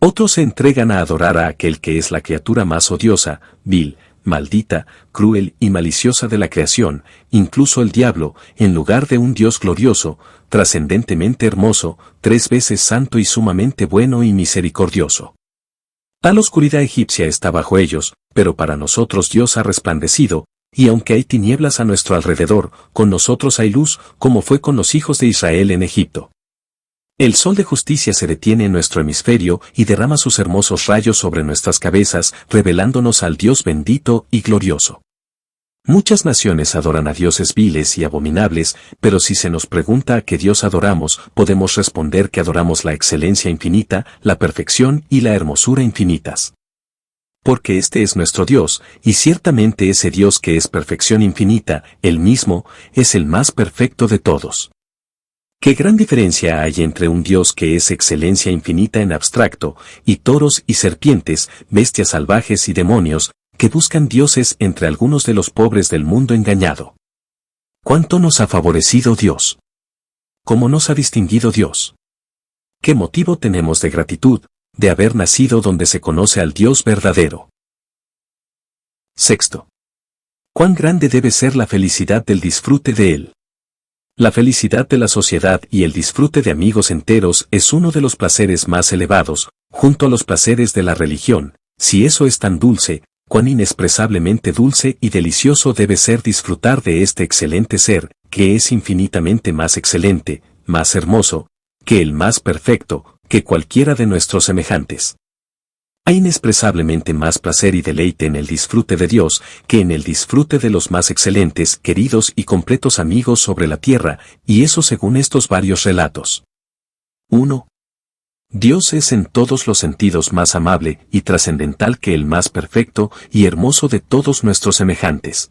[SPEAKER 1] Otros se entregan a adorar a aquel que es la criatura más odiosa, vil, maldita, cruel y maliciosa de la creación, incluso el diablo, en lugar de un Dios glorioso, trascendentemente hermoso, 3 veces santo y sumamente bueno y misericordioso. Tal oscuridad egipcia está bajo ellos, pero para nosotros Dios ha resplandecido, y aunque hay tinieblas a nuestro alrededor, con nosotros hay luz, como fue con los hijos de Israel en Egipto. El sol de justicia se detiene en nuestro hemisferio y derrama sus hermosos rayos sobre nuestras cabezas, revelándonos al Dios bendito y glorioso. Muchas naciones adoran a dioses viles y abominables, pero si se nos pregunta a qué Dios adoramos, podemos responder que adoramos la excelencia infinita, la perfección y la hermosura infinitas. Porque este es nuestro Dios, y ciertamente ese Dios que es perfección infinita, Él mismo, es el más perfecto de todos. ¿Qué gran diferencia hay entre un Dios que es excelencia infinita en abstracto, y toros y serpientes, bestias salvajes y demonios, que buscan dioses entre algunos de los pobres del mundo engañado? ¿Cuánto nos ha favorecido Dios? ¿Cómo nos ha distinguido Dios? ¿Qué motivo tenemos de gratitud, de haber nacido donde se conoce al Dios verdadero? Sexto. ¿Cuán grande debe ser la felicidad del disfrute de Él? La felicidad de la sociedad y el disfrute de amigos enteros es uno de los placeres más elevados, junto a los placeres de la religión. Si eso es tan dulce, cuán inexpresablemente dulce y delicioso debe ser disfrutar de este excelente ser, que es infinitamente más excelente, más hermoso, que el más perfecto, que cualquiera de nuestros semejantes. Hay inexpresablemente más placer y deleite en el disfrute de Dios que en el disfrute de los más excelentes, queridos y completos amigos sobre la tierra, y eso según estos varios relatos. 1. Dios es en todos los sentidos más amable y trascendental que el más perfecto y hermoso de todos nuestros semejantes.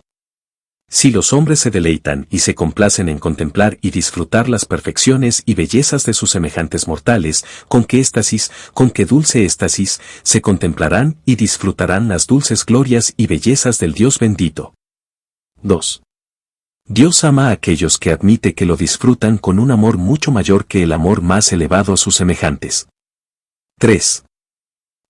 [SPEAKER 1] Si los hombres se deleitan y se complacen en contemplar y disfrutar las perfecciones y bellezas de sus semejantes mortales, con qué éxtasis, con qué dulce éxtasis, se contemplarán y disfrutarán las dulces glorias y bellezas del Dios bendito. 2. Dios ama a aquellos que admite que lo disfrutan con un amor mucho mayor que el amor más elevado a sus semejantes. 3.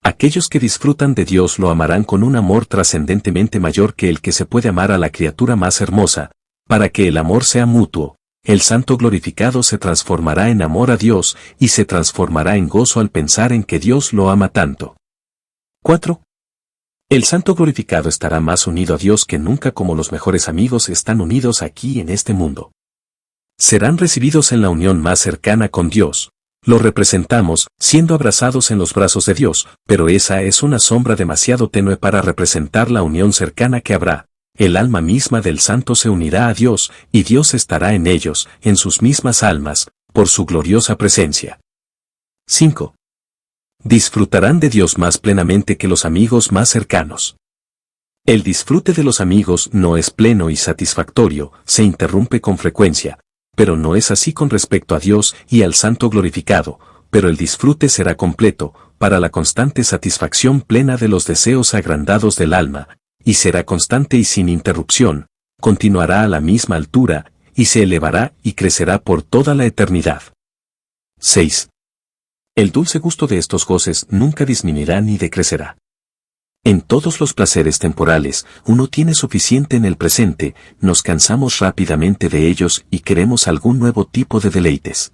[SPEAKER 1] Aquellos que disfrutan de Dios lo amarán con un amor trascendentemente mayor que el que se puede amar a la criatura más hermosa. Para que el amor sea mutuo, el santo glorificado se transformará en amor a Dios y se transformará en gozo al pensar en que Dios lo ama tanto. 4. El santo glorificado estará más unido a Dios que nunca como los mejores amigos están unidos aquí en este mundo. Serán recibidos en la unión más cercana con Dios. Lo representamos, siendo abrazados en los brazos de Dios, pero esa es una sombra demasiado tenue para representar la unión cercana que habrá. El alma misma del santo se unirá a Dios, y Dios estará en ellos, en sus mismas almas, por su gloriosa presencia. 5. Disfrutarán de Dios más plenamente que los amigos más cercanos. El disfrute de los amigos no es pleno y satisfactorio, se interrumpe con frecuencia, pero no es así con respecto a Dios y al Santo glorificado, pero el disfrute será completo, para la constante satisfacción plena de los deseos agrandados del alma, y será constante y sin interrupción, continuará a la misma altura, y se elevará y crecerá por toda la eternidad. 6. El dulce gusto de estos goces nunca disminuirá ni decrecerá. En todos los placeres temporales, uno tiene suficiente en el presente, nos cansamos rápidamente de ellos y queremos algún nuevo tipo de deleites.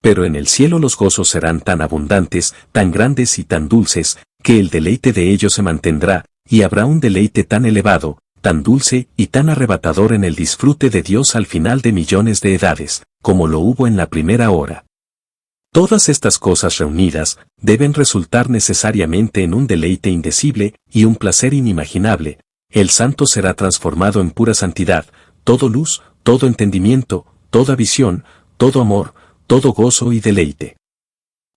[SPEAKER 1] Pero en el cielo los gozos serán tan abundantes, tan grandes y tan dulces, que el deleite de ellos se mantendrá, y habrá un deleite tan elevado, tan dulce y tan arrebatador en el disfrute de Dios al final de millones de edades, como lo hubo en la primera hora. Todas estas cosas reunidas deben resultar necesariamente en un deleite indecible y un placer inimaginable. El santo será transformado en pura santidad, todo luz, todo entendimiento, toda visión, todo amor, todo gozo y deleite.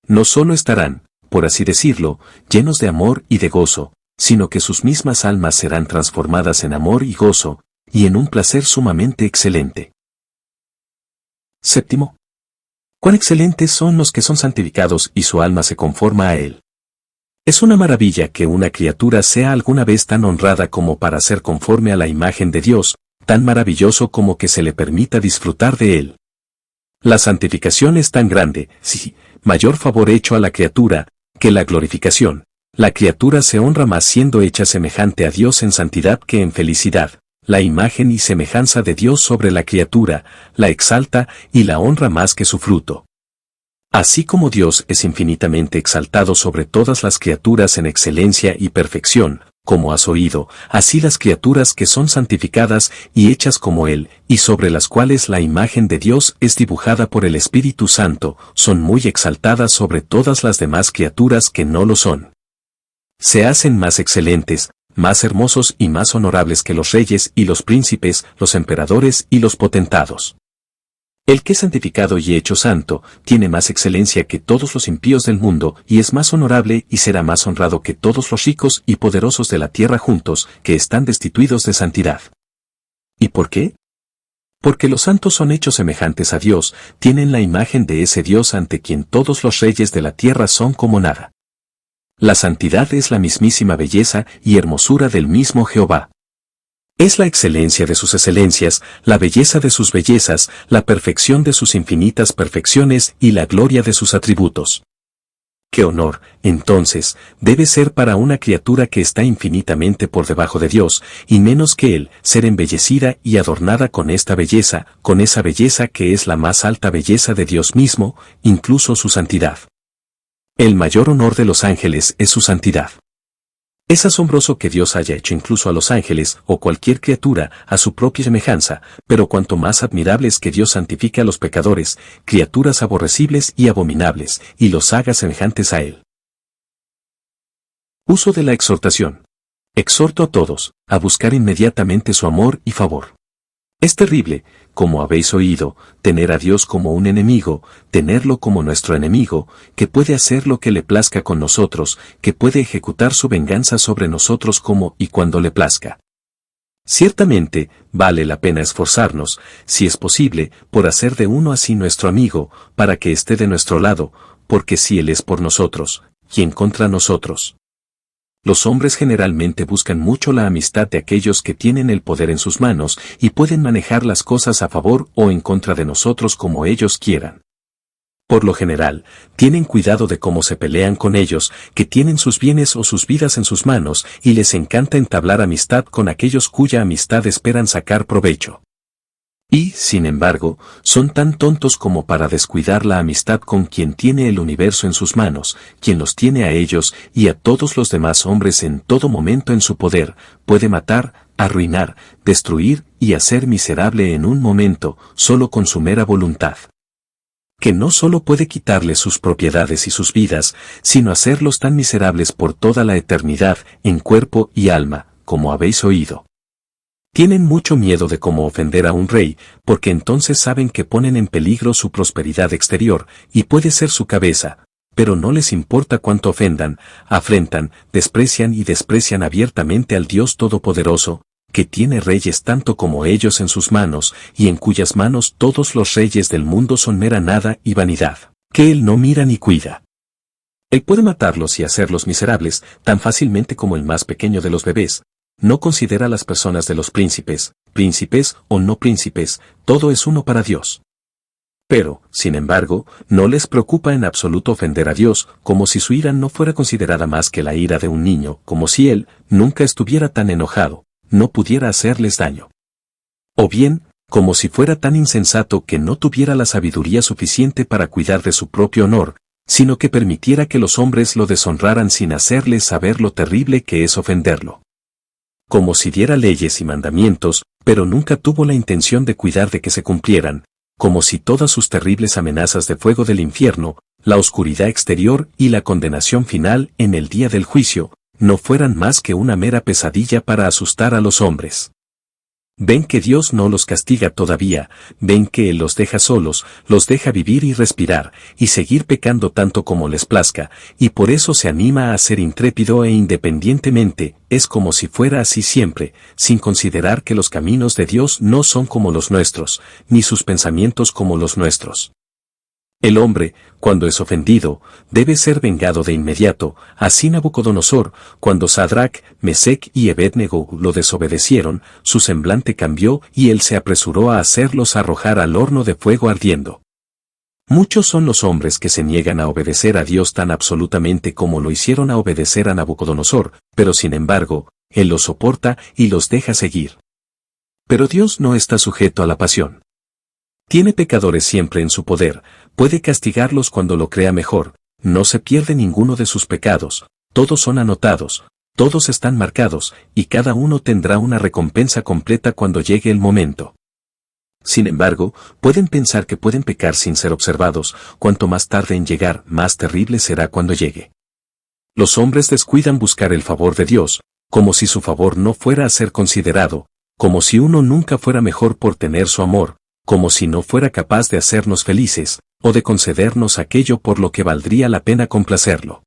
[SPEAKER 1] No solo estarán, por así decirlo, llenos de amor y de gozo, sino que sus mismas almas serán transformadas en amor y gozo, y en un placer sumamente excelente. 7. Cuán excelentes son los que son santificados y su alma se conforma a él. Es una maravilla que una criatura sea alguna vez tan honrada como para ser conforme a la imagen de Dios, tan maravilloso como que se le permita disfrutar de él. La santificación es tan grande, sí, mayor favor hecho a la criatura, que la glorificación. La criatura se honra más siendo hecha semejante a Dios en santidad que en felicidad. La imagen y semejanza de Dios sobre la criatura, la exalta y la honra más que su fruto. Así como Dios es infinitamente exaltado sobre todas las criaturas en excelencia y perfección, como has oído, así las criaturas que son santificadas y hechas como Él, y sobre las cuales la imagen de Dios es dibujada por el Espíritu Santo, son muy exaltadas sobre todas las demás criaturas que no lo son. Se hacen más excelentes, más hermosos y más honorables que los reyes y los príncipes, los emperadores y los potentados. El que es santificado y hecho santo, tiene más excelencia que todos los impíos del mundo, y es más honorable y será más honrado que todos los ricos y poderosos de la tierra juntos, que están destituidos de santidad. ¿Y por qué? Porque los santos son hechos semejantes a Dios, tienen la imagen de ese Dios ante quien todos los reyes de la tierra son como nada. La santidad es la mismísima belleza y hermosura del mismo Jehová. Es la excelencia de sus excelencias, la belleza de sus bellezas, la perfección de sus infinitas perfecciones y la gloria de sus atributos. ¿Qué honor, entonces, debe ser para una criatura que está infinitamente por debajo de Dios, y menos que Él, ser embellecida y adornada con esta belleza, con esa belleza que es la más alta belleza de Dios mismo, incluso su santidad? El mayor honor de los ángeles es su santidad. Es asombroso que Dios haya hecho incluso a los ángeles o cualquier criatura a su propia semejanza, pero cuanto más admirable es que Dios santifique a los pecadores, criaturas aborrecibles y abominables, y los haga semejantes a Él. Uso de la exhortación. Exhorto a todos, a buscar inmediatamente su amor y favor. Es terrible, como habéis oído, tener a Dios como un enemigo, tenerlo como nuestro enemigo, que puede hacer lo que le plazca con nosotros, que puede ejecutar su venganza sobre nosotros como y cuando le plazca. Ciertamente, vale la pena esforzarnos, si es posible, por hacer de uno así nuestro amigo, para que esté de nuestro lado, porque si Él es por nosotros, ¿quién contra nosotros? Los hombres generalmente buscan mucho la amistad de aquellos que tienen el poder en sus manos y pueden manejar las cosas a favor o en contra de nosotros como ellos quieran. Por lo general, tienen cuidado de cómo se pelean con ellos, que tienen sus bienes o sus vidas en sus manos, y les encanta entablar amistad con aquellos cuya amistad esperan sacar provecho. Y, sin embargo, son tan tontos como para descuidar la amistad con quien tiene el universo en sus manos, quien los tiene a ellos y a todos los demás hombres en todo momento en su poder, puede matar, arruinar, destruir y hacer miserable en un momento, solo con su mera voluntad. Que no solo puede quitarles sus propiedades y sus vidas, sino hacerlos tan miserables por toda la eternidad, en cuerpo y alma, como habéis oído. Tienen mucho miedo de cómo ofender a un rey, porque entonces saben que ponen en peligro su prosperidad exterior, y puede ser su cabeza, pero no les importa cuánto ofendan, afrentan, desprecian abiertamente al Dios Todopoderoso, que tiene reyes tanto como ellos en sus manos, y en cuyas manos todos los reyes del mundo son mera nada y vanidad, que Él no mira ni cuida. Él puede matarlos y hacerlos miserables, tan fácilmente como el más pequeño de los bebés. No considera las personas de los príncipes, príncipes o no príncipes, todo es uno para Dios. Pero, sin embargo, no les preocupa en absoluto ofender a Dios, como si su ira no fuera considerada más que la ira de un niño, como si Él, nunca estuviera tan enojado, no pudiera hacerles daño. O bien, como si fuera tan insensato que no tuviera la sabiduría suficiente para cuidar de su propio honor, sino que permitiera que los hombres lo deshonraran sin hacerles saber lo terrible que es ofenderlo. Como si diera leyes y mandamientos, pero nunca tuvo la intención de cuidar de que se cumplieran, como si todas sus terribles amenazas de fuego del infierno, la oscuridad exterior y la condenación final en el día del juicio, no fueran más que una mera pesadilla para asustar a los hombres. Ven que Dios no los castiga todavía, ven que Él los deja solos, los deja vivir y respirar, y seguir pecando tanto como les plazca, y por eso se anima a ser intrépido e independientemente, es como si fuera así siempre, sin considerar que los caminos de Dios no son como los nuestros, ni sus pensamientos como los nuestros. El hombre, cuando es ofendido, debe ser vengado de inmediato, así Nabucodonosor, cuando Sadrac, Mesec y Abednego lo desobedecieron, su semblante cambió y él se apresuró a hacerlos arrojar al horno de fuego ardiendo. Muchos son los hombres que se niegan a obedecer a Dios tan absolutamente como lo hicieron a obedecer a Nabucodonosor, pero sin embargo, Él los soporta y los deja seguir. Pero Dios no está sujeto a la pasión. Tiene pecadores siempre en su poder, puede castigarlos cuando lo crea mejor, no se pierde ninguno de sus pecados, todos son anotados, Todos están marcados, y cada uno tendrá una recompensa completa cuando llegue el momento. Sin embargo, pueden pensar que pueden pecar sin ser observados, cuanto más tarde en llegar, más terrible será cuando llegue. Los hombres descuidan buscar el favor de Dios, como si su favor no fuera a ser considerado, como si uno nunca fuera mejor por tener su amor, como si no fuera capaz de hacernos felices, o de concedernos aquello por lo que valdría la pena complacerlo.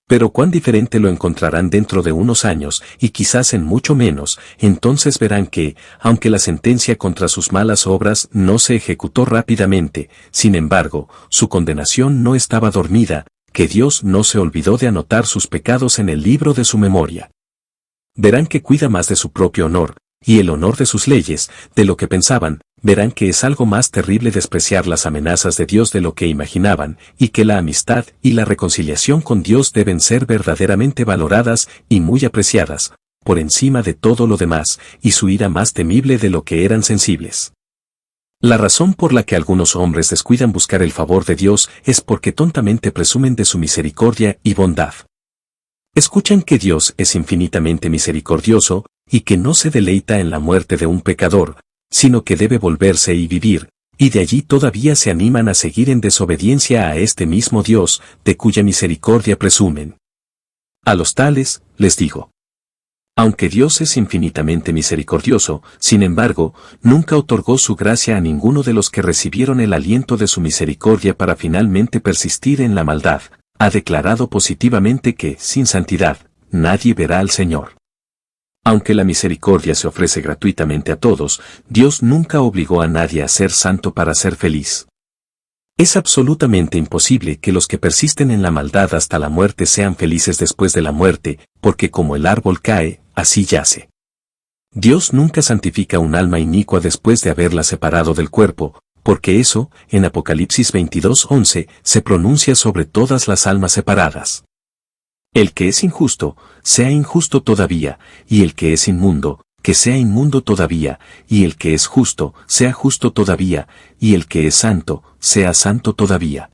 [SPEAKER 1] Pero cuán diferente lo encontrarán dentro de unos años, y quizás en mucho menos, entonces verán que, aunque la sentencia contra sus malas obras no se ejecutó rápidamente, sin embargo, su condenación no estaba dormida, que Dios no se olvidó de anotar sus pecados en el libro de su memoria. Verán que cuida más de su propio honor, y el honor de sus leyes, de lo que pensaban. Verán que es algo más terrible despreciar las amenazas de Dios de lo que imaginaban, y que la amistad y la reconciliación con Dios deben ser verdaderamente valoradas y muy apreciadas, por encima de todo lo demás, y su ira más temible de lo que eran sensibles. La razón por la que algunos hombres descuidan buscar el favor de Dios es porque tontamente presumen de su misericordia y bondad. Escuchan que Dios es infinitamente misericordioso, y que no se deleita en la muerte de un pecador, sino que debe volverse y vivir, y de allí todavía se animan a seguir en desobediencia a este mismo Dios, de cuya misericordia presumen. A los tales, les digo. Aunque Dios es infinitamente misericordioso, sin embargo, nunca otorgó su gracia a ninguno de los que recibieron el aliento de su misericordia para finalmente persistir en la maldad. Ha declarado positivamente que, sin santidad, nadie verá al Señor. Aunque la misericordia se ofrece gratuitamente a todos, Dios nunca obligó a nadie a ser santo para ser feliz. Es absolutamente imposible que los que persisten en la maldad hasta la muerte sean felices después de la muerte, porque como el árbol cae, así yace. Dios nunca santifica un alma inicua después de haberla separado del cuerpo, porque eso, en Apocalipsis 22:11, se pronuncia sobre todas las almas separadas. El que es injusto, sea injusto todavía, y el que es inmundo, que sea inmundo todavía, y el que es justo, sea justo todavía, y el que es santo, sea santo todavía.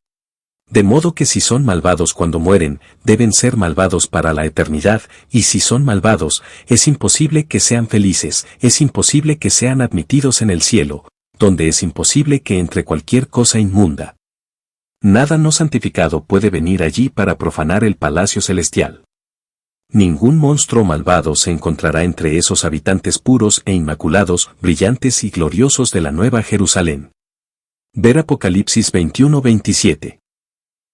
[SPEAKER 1] De modo que si son malvados cuando mueren, deben ser malvados para la eternidad, y si son malvados, es imposible que sean felices, es imposible que sean admitidos en el cielo, donde es imposible que entre cualquier cosa inmunda. Nada no santificado puede venir allí para profanar el palacio celestial. Ningún monstruo malvado se encontrará entre esos habitantes puros e inmaculados, brillantes y gloriosos de la Nueva Jerusalén. Ver Apocalipsis 21:27.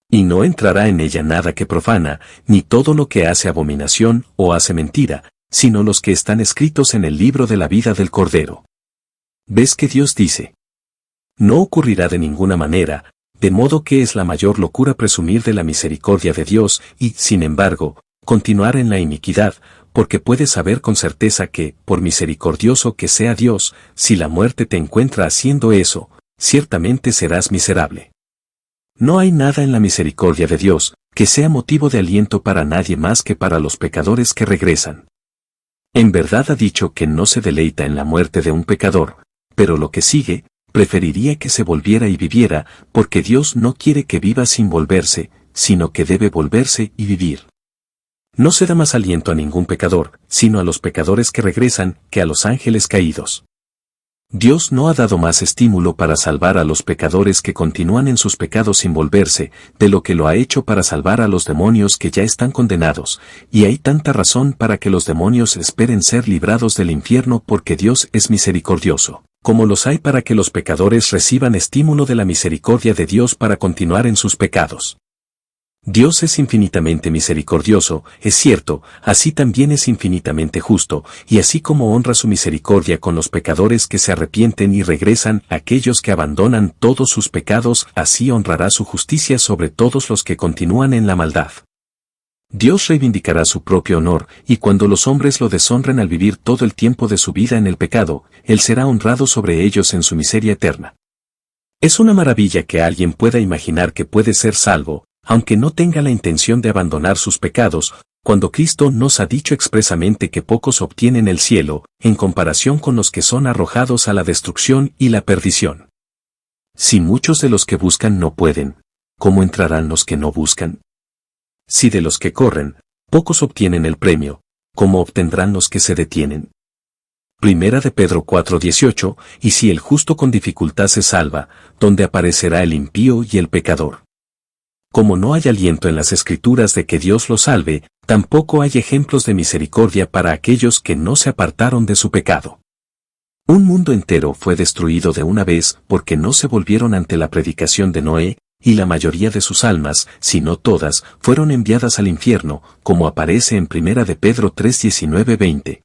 [SPEAKER 1] Y no entrará en ella nada que profana, ni todo lo que hace abominación o hace mentira, sino los que están escritos en el libro de la vida del Cordero. ¿Ves que Dios dice? No ocurrirá de ninguna manera, de modo que es la mayor locura presumir de la misericordia de Dios y, sin embargo, continuar en la iniquidad, porque puedes saber con certeza que, por misericordioso que sea Dios, si la muerte te encuentra haciendo eso, ciertamente serás miserable. No hay nada en la misericordia de Dios que sea motivo de aliento para nadie más que para los pecadores que regresan. En verdad ha dicho que no se deleita en la muerte de un pecador, pero lo que sigue, preferiría que se volviera y viviera, porque Dios no quiere que viva sin volverse, sino que debe volverse y vivir. No se da más aliento a ningún pecador, sino a los pecadores que regresan, que a los ángeles caídos. Dios no ha dado más estímulo para salvar a los pecadores que continúan en sus pecados sin volverse, de lo que lo ha hecho para salvar a los demonios que ya están condenados, y hay tanta razón para que los demonios esperen ser librados del infierno porque Dios es misericordioso, como los hay para que los pecadores reciban estímulo de la misericordia de Dios para continuar en sus pecados. Dios es infinitamente misericordioso, es cierto, así también es infinitamente justo, y así como honra su misericordia con los pecadores que se arrepienten y regresan, aquellos que abandonan todos sus pecados, así honrará su justicia sobre todos los que continúan en la maldad. Dios reivindicará su propio honor, y cuando los hombres lo deshonren al vivir todo el tiempo de su vida en el pecado, Él será honrado sobre ellos en su miseria eterna. Es una maravilla que alguien pueda imaginar que puede ser salvo, aunque no tenga la intención de abandonar sus pecados, cuando Cristo nos ha dicho expresamente que pocos obtienen el cielo, en comparación con los que son arrojados a la destrucción y la perdición. Si muchos de los que buscan no pueden, ¿cómo entrarán los que no buscan? Si de los que corren, Pocos obtienen el premio, ¿cómo obtendrán los que se detienen? Primera de Pedro 4:18, y si el justo con dificultad se salva, ¿dónde aparecerá el impío y el pecador? Como no hay aliento en las Escrituras de que Dios lo salve, tampoco hay ejemplos de misericordia para aquellos que no se apartaron de su pecado. Un mundo entero fue destruido de una vez porque no se volvieron ante la predicación de Noé, y la mayoría de sus almas, si no todas, fueron enviadas al infierno, como aparece en Primera de Pedro 3:19-20.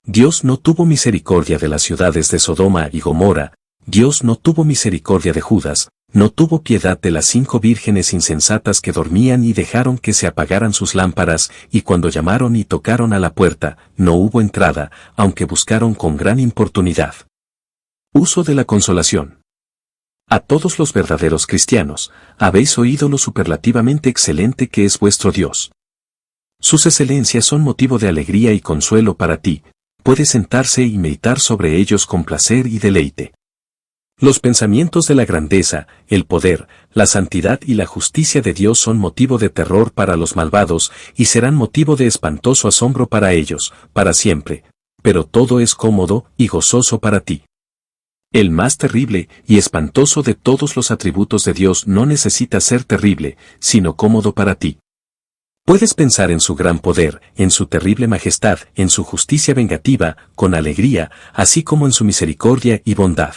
[SPEAKER 1] Dios no tuvo misericordia de las ciudades de Sodoma y Gomorra, Dios no tuvo misericordia de Judas, no tuvo piedad de las 5 vírgenes insensatas que dormían y dejaron que se apagaran sus lámparas, y cuando llamaron y tocaron a la puerta, no hubo entrada, aunque buscaron con gran importunidad. Uso de la consolación. A todos los verdaderos cristianos, habéis oído lo superlativamente excelente que es vuestro Dios. Sus excelencias son motivo de alegría y consuelo para ti, puedes sentarse y meditar sobre ellos con placer y deleite. Los pensamientos de la grandeza, el poder, la santidad y la justicia de Dios son motivo de terror para los malvados y serán motivo de espantoso asombro para ellos, para siempre. Pero todo es cómodo y gozoso para ti. El más terrible y espantoso de todos los atributos de Dios no necesita ser terrible, sino cómodo para ti. Puedes pensar en su gran poder, en su terrible majestad, en su justicia vengativa, con alegría, así como en su misericordia y bondad.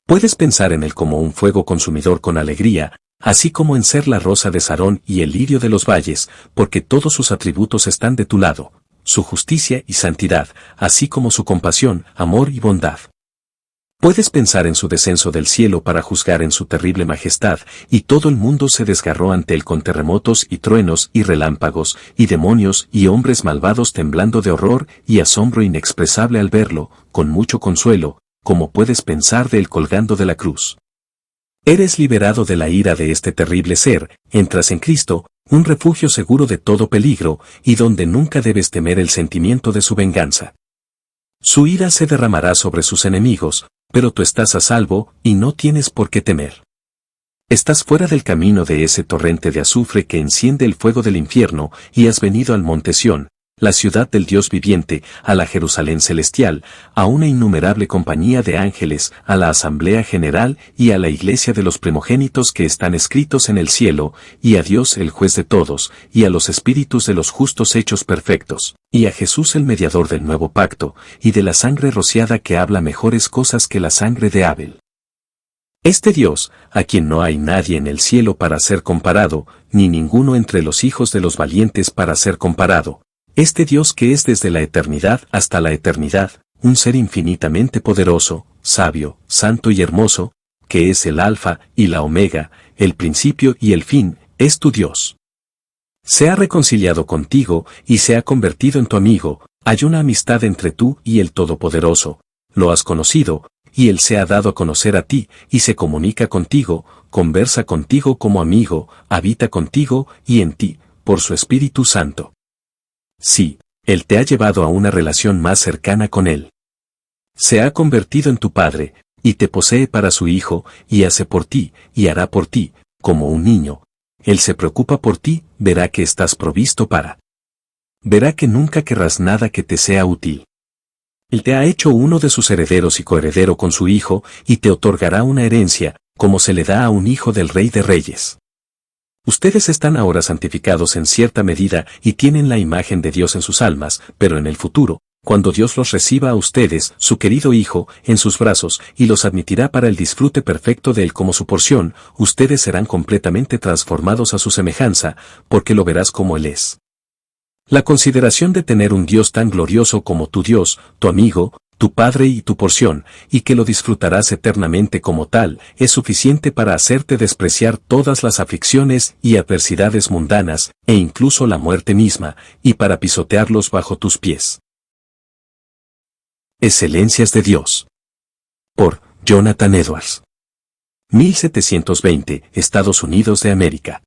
[SPEAKER 1] Puedes pensar en él como un fuego consumidor con alegría, así como en ser la rosa de Sarón y el lirio de los valles, porque todos sus atributos están de tu lado, su justicia y santidad, así como su compasión, amor y bondad. Puedes pensar en su descenso del cielo para juzgar en su terrible majestad, y todo el mundo se desgarró ante él con terremotos y truenos y relámpagos, y demonios y hombres malvados temblando de horror y asombro inexpresable al verlo, con mucho consuelo, como puedes pensar de él colgando de la cruz. Eres liberado de la ira de este terrible ser, entras en Cristo, un refugio seguro de todo peligro, y donde nunca debes temer el sentimiento de su venganza. Su ira se derramará sobre sus enemigos, pero tú estás a salvo, y no tienes por qué temer. Estás fuera del camino de ese torrente de azufre que enciende el fuego del infierno, y has venido al monte Sión, la ciudad del Dios viviente, a la Jerusalén celestial, a una innumerable compañía de ángeles, a la asamblea general y a la iglesia de los primogénitos que están escritos en el cielo, y a Dios el juez de todos, y a los espíritus de los justos hechos perfectos, y a Jesús el mediador del nuevo pacto, y de la sangre rociada que habla mejores cosas que la sangre de Abel. Este Dios, a quien no hay nadie en el cielo para ser comparado, ni ninguno entre los hijos de los valientes para ser comparado, este Dios que es desde la eternidad hasta la eternidad, un ser infinitamente poderoso, sabio, santo y hermoso, que es el Alfa y la Omega, el principio y el fin, es tu Dios. Se ha reconciliado contigo y se ha convertido en tu amigo, hay una amistad entre tú y el Todopoderoso, lo has conocido, y Él se ha dado a conocer a ti, y se comunica contigo, conversa contigo como amigo, habita contigo y en ti, por su Espíritu Santo. Sí, Él te ha llevado a una relación más cercana con Él. Se ha convertido en tu Padre, y te posee para su Hijo, y hace por ti, y hará por ti, como un niño. Él se preocupa por ti, verá que estás provisto para. Verá que nunca querrás nada que te sea útil. Él te ha hecho uno de sus herederos y coheredero con su Hijo, y te otorgará una herencia, como se le da a un hijo del Rey de Reyes. Ustedes están ahora santificados en cierta medida y tienen la imagen de Dios en sus almas, pero en el futuro, cuando Dios los reciba a ustedes, su querido Hijo, en sus brazos, y los admitirá para el disfrute perfecto de Él como su porción, ustedes serán completamente transformados a su semejanza, porque lo verás como Él es. La consideración de tener un Dios tan glorioso como tu Dios, tu amigo, tu Padre y tu porción, y que lo disfrutarás eternamente como tal, es suficiente para hacerte despreciar todas las aflicciones y adversidades mundanas, e incluso la muerte misma, y para pisotearlos bajo tus pies. Excelencias de Dios. Por Jonathan Edwards. 1720, Estados Unidos de América.